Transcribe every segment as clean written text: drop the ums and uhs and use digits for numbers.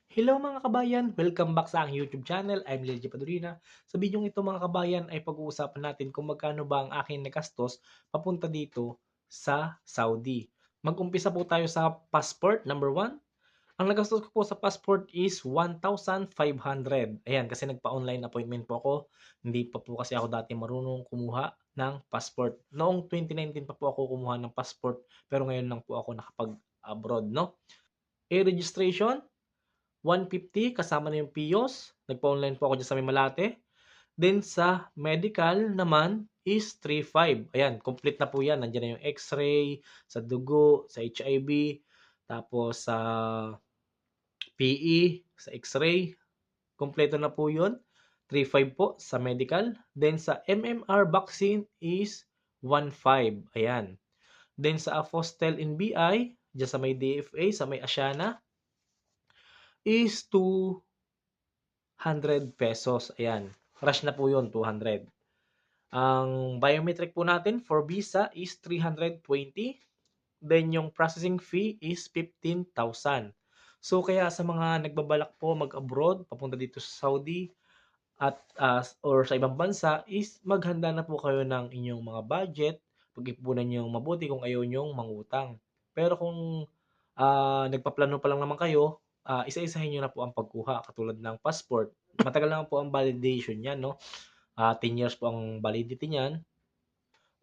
Hello mga kabayan! Welcome back sa aking YouTube channel. I'm Lelji Padurina. Sa video ito mga kabayan ay pag-uusapan natin kung magkano ba ang aking nagastos papunta dito sa Saudi. Mag-umpisa po tayo sa passport, number one. Ang nagastos ko po sa passport is 1,500. Ayan, kasi nagpa-online appointment po ako. Hindi pa po kasi ako dati marunong kumuha ng passport. Noong 2019 pa po ako kumuha ng passport, pero ngayon lang po ako nakapag-abroad, no? E-registration, 150 kasama na yung PIOS. Nagpa-online po ako diyan sa may Malate. Then sa medical naman is 3,500. Ayan, complete na po yan. Nandiyan na yung X-ray, sa dugo, sa HIV, tapos sa PE, sa X-ray. Kompleto na po yun. 3,500 po sa medical. Then sa MMR vaccine is 1,500. Ayan. Then sa Apostel in BI, dyan sa may DFA, sa may Asiana, is 200 pesos. Ayan. Rush na po yun, 200. Ang biometric po natin for visa is 320. Then yung processing fee is 15,000. So kaya sa mga nagbabalak po mag-abroad, papunta dito sa Saudi at or sa ibang bansa is maghanda na po kayo ng inyong mga budget. Pag-ipunan niyo mabuti kung ayaw niyong mangutang. Pero kung nagpaplano pa lang naman kayo, isa-isahin niyo na po ang pagkuha katulad ng passport. Matagal naman po ang validation niyan, no? 10 years po ang validity niyan.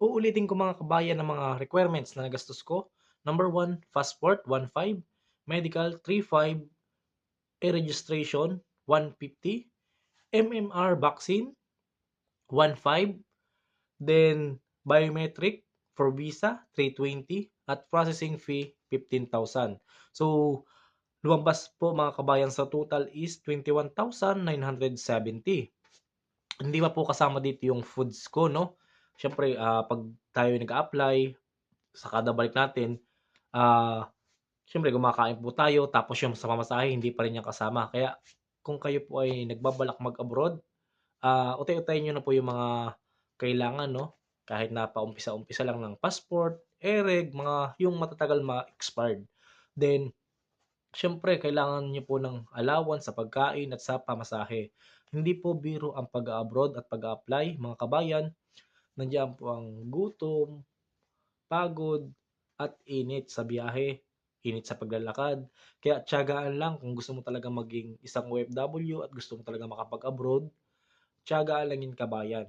Uulitin ko mga kabayan ng mga requirements na nagastos ko. Number one, passport, 1,500. Medical, 3,500. E-registration, 150. MMR vaccine, 1,500. Then, biometric for visa, 320. At processing fee, 15,000. So, lumabas po mga kabayan sa total is 21,970. Hindi pa po kasama dito yung foods ko, no? Siyempre, 'pag tayo nag-a-apply, sa kada balik natin, ah, siyempre kumakain po tayo tapos yung sa pamasahe hindi pa rin yan kasama. Kaya kung kayo po ay nagbabalak mag-abroad, utay-utayin niyo na po yung mga kailangan, no? Kahit na paumpisa-umpisa lang ng passport, EREG, mga yung matatagal ma-expired. Then, siyempre kailangan niyo po ng allowance sa pagkain at sa pamasahe. Hindi po biro ang pag-a-abroad at pag-a-apply, mga kabayan. Nandiyan po ang gutom, pagod, at init sa biyahe, init sa paglalakad. Kaya tiyagaan lang kung gusto mo talaga maging isang OFW at gusto mo talaga makapag-abroad, tiyagaan lang yun kabayan.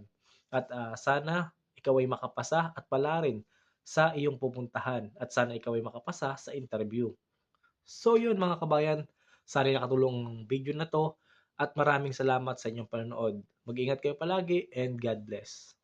At sana ikaw ay makapasa at palarin sa iyong pupuntahan at sana ikaw ay makapasa sa interview. So yun mga kabayan, sana nakatulong ang video na to at maraming salamat sa inyong panonood. Mag-ingat kayo palagi and God bless.